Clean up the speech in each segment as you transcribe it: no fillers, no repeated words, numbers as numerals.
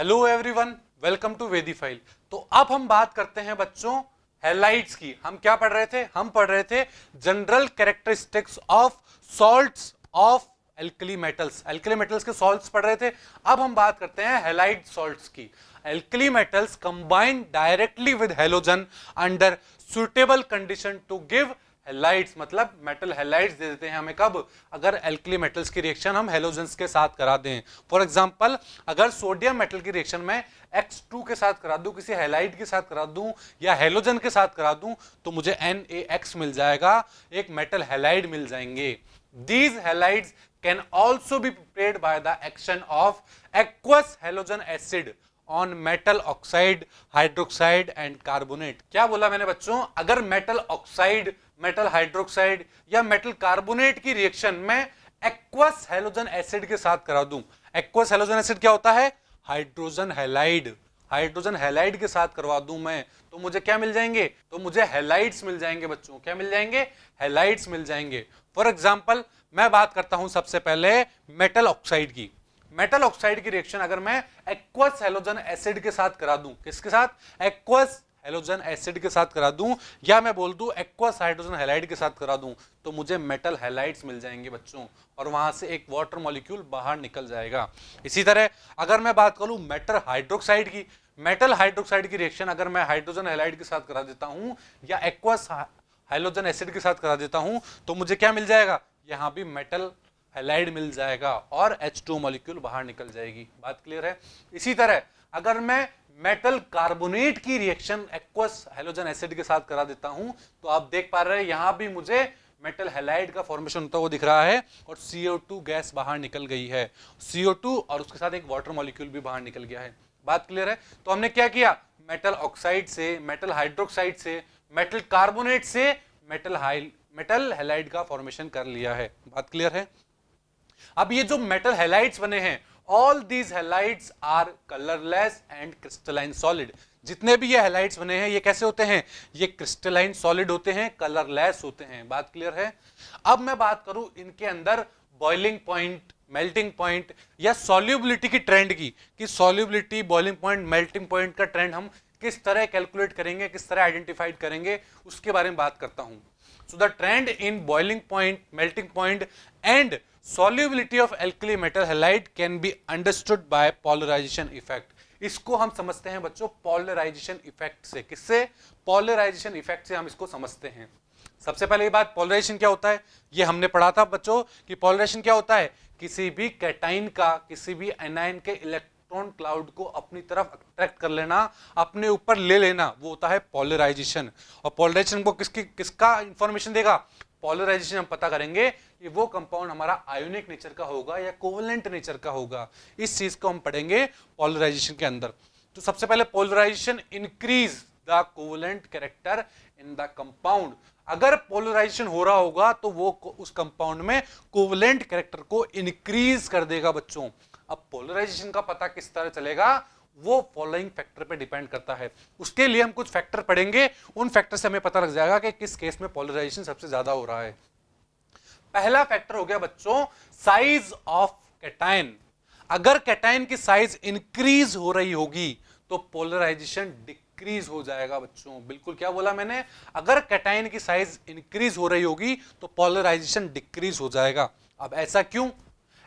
Hello everyone, welcome to वेदीफाइल। तो अब हम बात करते हैं बच्चों हैलाइड्स की। हम क्या पढ़ रहे थे? हम पढ़ रहे थे general characteristics of salts of alkali metals. Alkali metals के सॉल्ट्स पढ़ रहे थे। अब हम बात करते हैं हैलाइड सॉल्ट्स की। Alkali metals combine directly with halogen under suitable condition to give halides, मतलब मेटल हैलाइड्स दे देते हैं हमें। कब? अगर एल्कली मेटल्स की रिएक्शन हम हैलोजेंस के साथ करा दें। फॉर एग्जांपल, अगर सोडियम मेटल की रिएक्शन में X2 के साथ करा दूं, किसी हैलाइड के साथ करा दूं या हैलोजन के साथ करा दूं, तो मुझे NaX मिल जाएगा, एक मेटल हैलाइड मिल जाएंगे। These halides can also be prepared by the action of aqueous halogen acid on metal oxide, hydroxide and carbonate. क्या बोला मैंने बच्चों? अगर मेटल ऑक्साइड, मेटल हाइड्रोक्साइड या मेटल कार्बोनेट की रिएक्शन में एक्वस हैलोजन एसिड के साथ करा दूं। एक्वस हैलोजन एसिड क्या होता है? Hydrogen halide. हाइड्रोजन हैलाइड के साथ करवा दूं मैं, तो मुझे क्या मिल जाएंगे? तो मुझे हैलाइड्स मिल जाएंगे बच्चों। क्या मिल जाएंगे? हैलाइड्स मिल जाएंगे। फॉर एग्जाम्पल, मैं बात करता हूं सबसे पहले मेटल ऑक्साइड की। मेटल ऑक्साइड की रिएक्शन अगर मैं एक्वस हैलोजन एसिड के साथ करा दूं, किसके साथ? एक्वस हैलोजन एसिड के साथ करा दूं, या मैं बोल दूं एक्वस हाइड्रोजन हैलाइड के साथ करा दूं, तो मुझे मेटल हैलाइड्स मिल जाएंगे बच्चों, और वहां से एक वाटर मॉलिक्यूल बाहर निकल जाएगा। इसी तरह अगर मैं बात करूं मेटल हाइड्रोक्साइड की, मेटल हाइड्रोक्साइड की रिएक्शन अगर मैं हाइड्रोजन हैलाइड के साथ करा देता हूं या एक्वस हाइड्रोजन एसिड के साथ करा देता हूं, तो मुझे क्या मिल जाएगा? यहां भी मेटल हैलाइड मिल जाएगा और H2 मॉलिक्यूल बाहर निकल जाएगी। बात क्लियर है? इसी तरह अगर मैं मेटल कार्बोनेट की रिएक्शन एक्वस हैलोजन एसिड के साथ करा देता हूं, तो आप देख पा रहे हैं यहां भी मुझे मेटल हैलाइड का फॉर्मेशन होता हुआ दिख रहा है और CO2 गैस बाहर निकल गई है। CO2 और उसके साथ एक वाटर मॉलिक्यूल भी बाहर निकल गया है। बात क्लियर है? तो हमने क्या किया? मेटल ऑक्साइड से, मेटल हाइड्रोक्साइड से, मेटल कार्बोनेट से मेटल हैलाइड का फॉर्मेशन कर लिया है। बात क्लियर है? अब ये जो मेटल हैलाइड्स बने हैं, all these halides are colourless and crystalline solid. जितने भी ये हैलाइड्स बने हैं, ये कैसे होते हैं? ये क्रिस्टलाइन सॉलिड होते हैं, कलरलेस होते हैं। बात क्लियर है? अब मैं बात करूं इनके अंदर बॉइलिंग पॉइंट, मेल्टिंग पॉइंट या सॉल्युबिलिटी की ट्रेंड की, कि solubility, boiling point, melting point का ट्रेंड हम किस तरह कैलकुलेट करेंगे, किस तरह आइडेंटिफाइड करेंगे, उसके बारे में बात करता हूं। So the trend in boiling point, melting point and solubility of alkali metal halide can be understood by polarization effect। इसको हम समझते हैं बच्चों polarization effect से। किससे? polarization effect से हम इसको समझते हैं। सबसे पहले ये बात, polarization क्या होता है? ये हमने पढ़ा था बच्चों कि polarization क्या होता है? किसी भी कैटाइन का, किसी भी एनायन के इलेक्ट्रॉन क्लाउड को अपनी तरफ अट्रैक्ट कर लेना, अपने ऊपर ले लेना, वो होता है polarization। और polarization को किसका इंफॉर्मेशन देगा? पोलराइजेशन हम पता करेंगे कि वो कंपाउंड हमारा आयोनिक नेचर का होगा या कोवलेंट नेचर का होगा। इस चीज को हम पढ़ेंगे पोलराइजेशन के अंदर। तो सबसे पहले polarisation increase the covalent character in the compound. अगर पोलराइजेशन हो रहा होगा तो वो उस कंपाउंड में कोवलेंट कैरेक्टर को इंक्रीज कर देगा बच्चों। अब पोलराइजेशन का पता किस तरह चलेगा? वो फॉलोइंग फैक्टर पे डिपेंड करता है। उसके लिए हम कुछ फैक्टर पढ़ेंगे, उन फैक्टर से हमें पता लग जाएगा कि किस केस में पोलराइजेशन सबसे ज्यादा हो रहा है। पहला फैक्टर हो गया बच्चों साइज ऑफ कैटायन। अगर कैटायन की साइज इंक्रीज हो रही होगी तो पोलराइजेशन डिक्रीज हो जाएगा बच्चों। बिल्कुल, क्या बोला मैंने? अगर कैटायन की साइज इंक्रीज हो रही होगी तो पोलराइजेशन डिक्रीज हो जाएगा। अब ऐसा क्यों?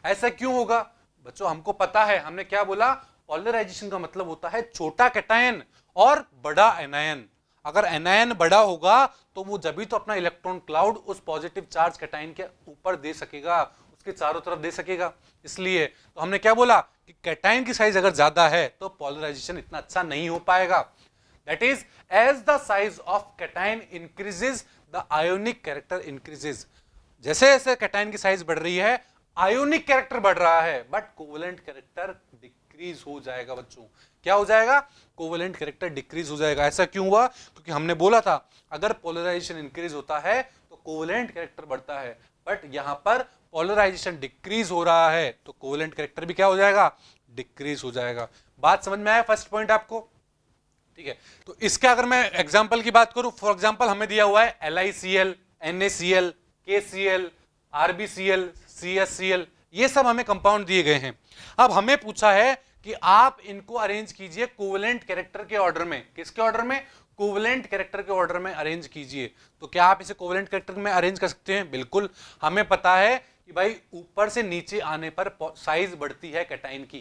ऐसा क्यों होगा बच्चों? हमको पता है, हमने क्या बोला? पॉलराइजेशन का मतलब होता है छोटा कैटायन और बड़ा एनायन। अगर एनायन बड़ा होगा तो वो जब भी तो अपना इलेक्ट्रॉन क्लाउड उस पॉजिटिव चार्ज कैटायन के ऊपर दे सकेगा, उसके चारों तरफ दे सकेगा। इसलिए तो हमने क्या बोला कि कैटायन की साइज अगर ज्यादा है तो पॉलराइजेशन इतना अच्छा नहीं हो पाएगा। That is, as the size of cation increases the ionic character increases. जैसे जैसे कैटायन की साइज बढ़ रही है, आयोनिक कैरेक्टर बढ़ रहा है, बट कोवलेंट कैरेक्टर डिक्रीज हो जाएगा बच्चों। क्या हो जाएगा? कोवलेंट कैरेक्टर डिक्रीज हो जाएगा। ऐसा क्यों हुआ? क्योंकि हमने बोला था अगर पोलराइजेशन इंक्रीज होता है तो कोवलेंट कैरेक्टर बढ़ता है, बट यहां पर पोलराइजेशन डिक्रीज हो रहा है तो कोवलेंट कैरेक्टर भी क्या हो जाएगा? डिक्रीज हो जाएगा। बात समझ में आया? फर्स्ट पॉइंट आपको, ठीक है। तो इसका अगर मैं एग्जाम्पल की बात करूं, फॉर एग्जाम्पल हमें दिया हुआ है LiCl, NaCl, KCl, RbCl, CSCl, ये सब हमें कंपाउंड दिए गए हैं। अब हमें पूछा है कि आप इनको अरेंज कीजिए कोवेलेंट कैरेक्टर के ऑर्डर में। किसके ऑर्डर में? कोवेलेंट कैरेक्टर के ऑर्डर में अरेंज कीजिए। तो क्या आप इसे कोवेलेंट कैरेक्टर में अरेंज कर सकते हैं? बिल्कुल। हमें पता है कि भाई ऊपर से नीचे आने पर साइज बढ़ती है कैटाइन की।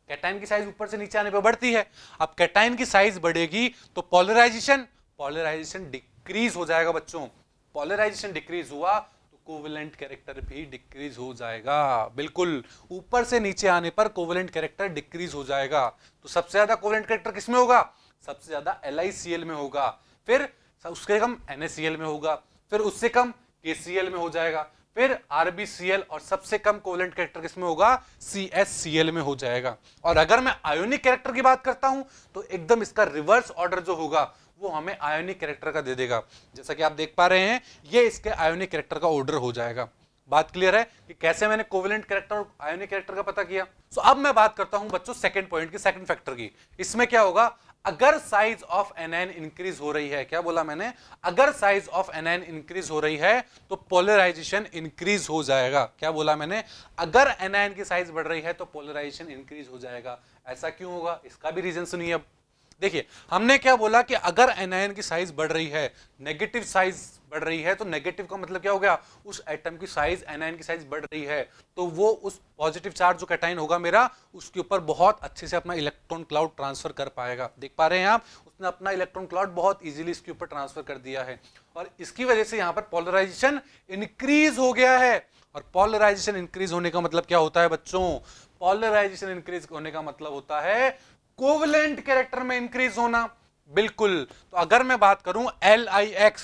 कैटाइन की साइज ऊपर से नीचे आने पर बढ़ती है। अब कैटाइन की साइज बढ़ेगी तो पॉलराइजेशन डिक्रीज हो जाएगा बच्चों। पॉलराइजेशन डिक्रीज हुआ तो कोवेलेंट कैरेक्टर भी डिक्रीज हो जाएगा। बिल्कुल, ऊपर से नीचे आने पर कोवेलेंट कैरेक्टर डिक्रीज हो जाएगा। तो सबसे ज्यादा कोवेलेंट कैरेक्टर किसमें होगा? सबसे ज्यादा LiCl में होगा, फिर उसके कम NaCl में होगा, फिर उससे कम KCl में हो जाएगा, फिर RbCl, और सबसे कम कोवेलेंट कैरेक्टर किसमें होगा? CHCl में हो जाएगा। और अगर मैं आयोनिक कैरेक्टर की बात करता हूं तो एकदम इसका रिवर्स ऑर्डर जो होगा वो हमें आयोनिक कैरेक्टर का दे देगा। जैसा कि आप देख पा रहे हैं ये इसके आयोनिक कैरेक्टर का ऑर्डर हो जाएगा। बात क्लियर है कि कैसे मैंने कोवेलेंट कैरेक्टर और आयोनिक कैरेक्टर का पता किया। सो अब मैं बात करता हूं बच्चों सेकंड पॉइंट की, सेकंड फैक्टर की। इसमें क्या होगा? अगर साइज ऑफ एनायन इंक्रीज हो रही है, क्या बोला मैंने? अगर साइज ऑफ एनायन इंक्रीज हो रही है तो पोलराइजेशन इंक्रीज हो जाएगा। क्या बोला मैंने? अगर एनायन की साइज बढ़ रही है तो पोलराइजेशन इंक्रीज हो जाएगा। ऐसा क्यों होगा? इसका भी रीजन सुनिए। अब देखिए, हमने क्या बोला कि अगर एनायन की साइज बढ़ रही है, नेगेटिव साइज बढ़ रही है, तो नेगेटिव का मतलब क्या हो गया? उस एटम की साइज, एनायन की साइज बढ़ रही है तो वो उस पॉजिटिव चार्ज जो कैटायन होगा मेरा, उसके ऊपर बहुत अच्छे से अपना इलेक्ट्रॉन क्लाउड ट्रांसफर कर पाएगा। देख पा रहे हैं आप, उसने अपना इलेक्ट्रॉन क्लाउड बहुत इजीली इसके ऊपर ट्रांसफर कर दिया है, और इसकी वजह से यहां पर पोलराइजेशन इंक्रीज हो गया है। और पोलराइजेशन इंक्रीज होने का मतलब क्या होता है बच्चों? पोलराइजेशन इंक्रीज होने का मतलब होता है कोवेलेंट कैरेक्टर में इंक्रीज होना। बिल्कुल। तो अगर मैं बात करूं LiX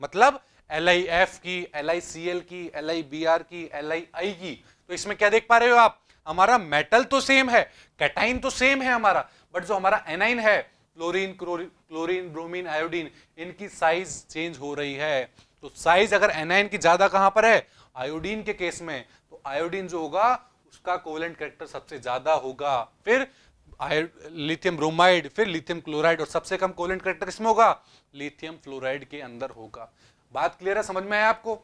मतलब LiF की, LiCl की, LiBr की, Li की, तो इसमें क्या देख पा रहे हो आप? हमारा मेटल तो सेम है, कैटाइन तो सेम है हमारा, बट जो हमारा एनाइन है, क्लोरीन, ब्रोमीन, आयोडीन, इनकी साइज चेंज हो रही है। तो साइज अगर एनाइन की ज्यादा कहां पर है? आयोडीन के केस में। तो आयोडीन जो होगा उसका कोवेलेंट कैरेक्टर सबसे ज्यादा होगा, फिर लिथियम ब्रोमाइड, फिर लिथियम क्लोराइड, और सबसे कम कोवेलेंट कैरेक्टर किसमें होगा? लिथियम फ्लोराइड के अंदर होगा। बात क्लियर है? समझ में आया आपको?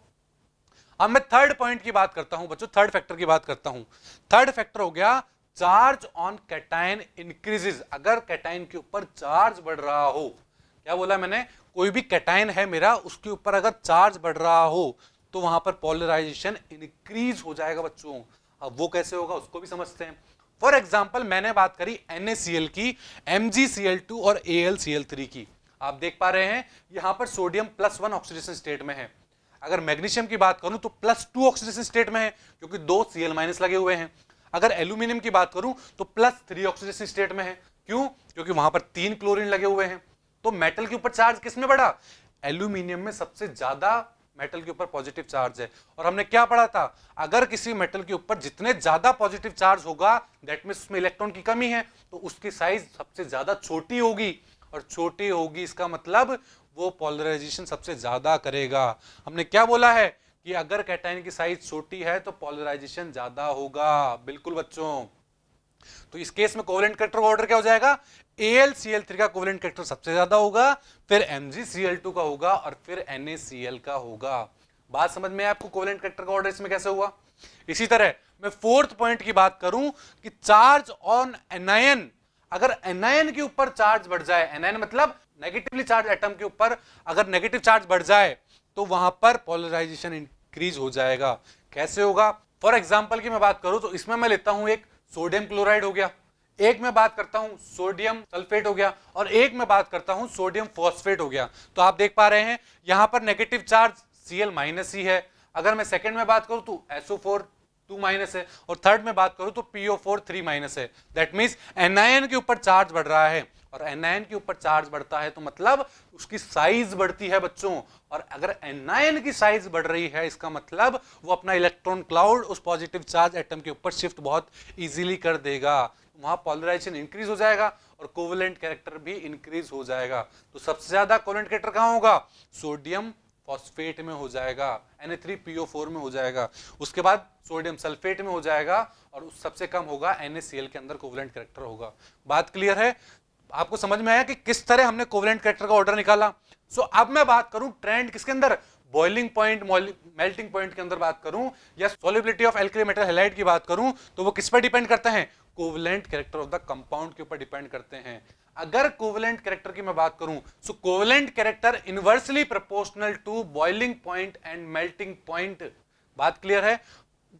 अब मैं थर्ड पॉइंट की बात करता हूं बच्चों, थर्ड फैक्टर की बात करता हूं। थर्ड फैक्टर हो गया चार्ज ऑन कैटायन इंक्रीजेस। अगर कैटायन के ऊपर चार्ज बढ़ रहा हो, क्या बोला मैंने? कोई भी कैटायन है मेरा, उसके ऊपर अगर चार्ज बढ़ रहा हो तो वहां पर पोलराइजेशन इंक्रीज हो जाएगा बच्चों। अब वो कैसे होगा उसको भी समझते हैं। फॉर एग्जाम्पल मैंने बात करी NaCl की, MgCl2 और AlCl3 की। आप देख पा रहे हैं यहां पर सोडियम +1 ऑक्सीडेशन स्टेट में है। अगर मैग्नीशियम की बात करूं तो +2 ऑक्सीडेशन स्टेट में है, क्योंकि 2 Cl- लगे हुए हैं। अगर एल्यूमिनियम की बात करूं तो +3 ऑक्सीडेशन स्टेट में है। क्यों? क्योंकि वहां पर 3 क्लोरीन लगे हुए हैं। तो मेटल के ऊपर चार्ज किसमें बढ़ा? एल्यूमिनियम में सबसे ज्यादा मेटल के ऊपर पॉजिटिव चार्ज है। और हमने क्या पढ़ा था? अगर किसी मेटल के ऊपर जितने ज्यादा पॉजिटिव चार्ज होगा, दैट मींस उसमें इलेक्ट्रॉन की कमी है, तो उसकी साइज सबसे ज्यादा छोटी होगी, और छोटी होगी इसका मतलब वो पोलराइजेशन सबसे ज्यादा करेगा। हमने क्या बोला है कि अगर कैटायन की साइज छोटी है तो पोलराइजेशन ज्यादा होगा। बिल्कुल बच्चों। तो इस केस में कोवेलेंट कैरेक्टर का ऑर्डर क्या हो जाएगा? AlCl3 का कोवेलेंट कैरेक्टर सबसे ज्यादा होगा, फिर MgCl2 का होगा, और फिर NaCl का होगा। बात समझ में आपको कोवेलेंट कैरेक्टर का ऑर्डर इसमें कैसे हुआ? इसी तरह मैं फोर्थ पॉइंट की बात करूं कि चार्ज ऑन एनायन, अगर एनायन के ऊपर चार्ज बढ़ जाए, एनायन मतलब नेगेटिवली चार्ज एटम के ऊपर अगर नेगेटिव चार्ज बढ़ जाए तो वहां पर पोलराइजेशन इंक्रीज हो जाएगा। कैसे होगा? फॉर एग्जाम्पल की मैं बात करूं तो इसमें मैं लेता हूं एक सोडियम क्लोराइड हो गया, एक मैं बात करता हूं सोडियम सल्फेट हो गया, और एक मैं बात करता हूं सोडियम फॉस्फेट हो गया। तो आप देख पा रहे हैं यहां पर नेगेटिव चार्ज Cl- ही है। अगर मैं सेकंड में बात करूं तो SO4 2- है, और थर्ड में बात करूं तो PO4 3- है। दैट मींस एनायन के ऊपर चार्ज बढ़ रहा है, और एनायन के ऊपर चार्ज बढ़ता है तो मतलब उसकी साइज बढ़ती है बच्चों। और अगर एनायन की साइज बढ़ रही है इसका मतलब वो अपना इलेक्ट्रॉन क्लाउड उस पॉजिटिव चार्ज एटम के ऊपर शिफ्ट बहुत इजीली कर देगा। वहां पोलराइजेशन इंक्रीज हो जाएगा और कोवेलेंट कैरेक्टर भी इंक्रीज हो जाएगा। तो सबसे ज्यादा कोवेलेंट कैरेक्टर कहां होगा? सोडियम फॉस्फेट में हो जाएगा, Na3PO4 में हो जाएगा, उसके बाद सोडियम सल्फेट में हो जाएगा, और सबसे कम होगा NaCl के अंदर कोवेलेंट कैरेक्टर होगा। बात क्लियर है? आपको समझ में आया कि किस तरह हमने कोवेलेंट कैरेक्टर का ऑर्डर निकाला? सो अब मैं बात करूं ट्रेंड किसके अंदर? बॉइलिंग पॉइंट, मेल्टिंग पॉइंट के अंदर बात करूं, या solubility of alkali metal halide की बात करूं, तो वो किस पर डिपेंड करते हैं? Covalent character of the compound के ऊपर डिपेंड करते हैं। अगर कोवेलेंट कैरेक्टर की मैं बात करूं, so covalent character inversely proportional to boiling point and melting point. बात क्लियर है?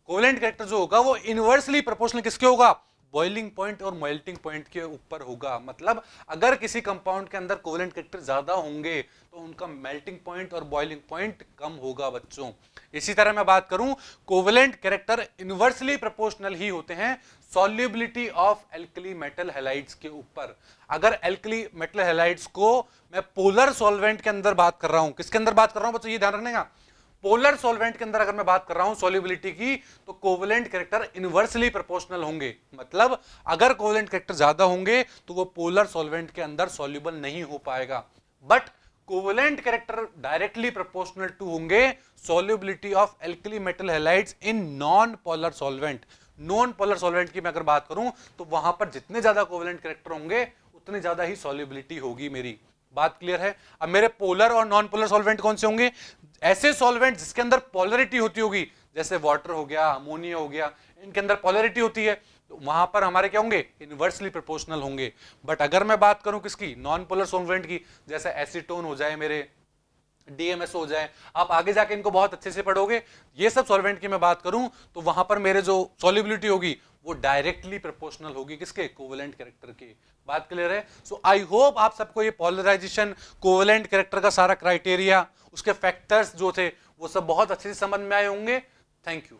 कोवेलेंट कैरेक्टर जो होगा वो इनवर्सली प्रोपोर्शनल किसके होगा? बॉइलिंग पॉइंट और मेल्टिंग पॉइंट के ऊपर होगा। मतलब अगर किसी कंपाउंड के अंदर कोवेलेंट कैरेक्टर ज्यादा होंगे तो उनका मेल्टिंग पॉइंट और बॉइलिंग पॉइंट कम होगा बच्चों। इसी तरह मैं बात करूं, कोवेलेंट कैरेक्टर इनवर्सली प्रोपोर्शनल ही होते हैं solubility of alkali metal halides के ऊपर। अगर एल्कली मेटल हैलाइड्स को मैं पोलर सॉल्वेंट के अंदर बात कर रहा हूं, किसके अंदर बात कर रहा हूं बच्चों, ये ध्यान रखने का, पोलर सॉल्वेंट के अंदर अगर मैं बात कर रहा हूं सॉल्युबिलिटी की, तो कोवेलेंट कैरेक्टर इनवर्सली प्रोपोर्शनल होंगे। मतलब अगर कोवेलेंट कैरेक्टर ज्यादा होंगे तो वो पोलर सॉल्वेंट के अंदर सॉल्युबल नहीं हो पाएगा। But covalent character directly proportional to होंगे solubility of alkali metal halides in non polar solvent. Non polar solvent की मैं अगर बात करूं तो वहां पर जितने ज्यादा कोवेलेंट कैरेक्टर होंगे उतनी ज्यादा ही सॉल्युबिलिटी होगी मेरी। बात क्लियर है? अब मेरे पोलर और नॉन पोलर सॉल्वेंट कौन से होंगे? ऐसे सॉल्वेंट जिसके अंदर पोलरिटी होती होगी, जैसे वाटर हो गया, अमोनिया हो गया, इनके अंदर पोलरिटी होती है, तो वहां पर हमारे क्या होंगे? इनवर्सली प्रोपोर्शनल होंगे। बट अगर मैं बात करूं किसकी? नॉन पोलर सॉल्वेंट की, जैसे एसीटोन हो जाए, मेरे डीएमएसओ हो जाए, आप आगे जाके इनको बहुत अच्छे से पढ़ोगे। ये सब सॉल्वेंट की मैं बात करूं तो वहां पर मेरे जो सॉल्युबिलिटी होगी वो डायरेक्टली प्रोपोर्शनल होगी किसके? कोवेलेंट कैरेक्टर की। बात क्लियर है? सो आई होप आप सबको ये पोलराइजेशन, कोवेलेंट कैरेक्टर का सारा क्राइटेरिया, उसके फैक्टर्स जो थे वो सब बहुत अच्छे से समझ में आए होंगे। Thank you.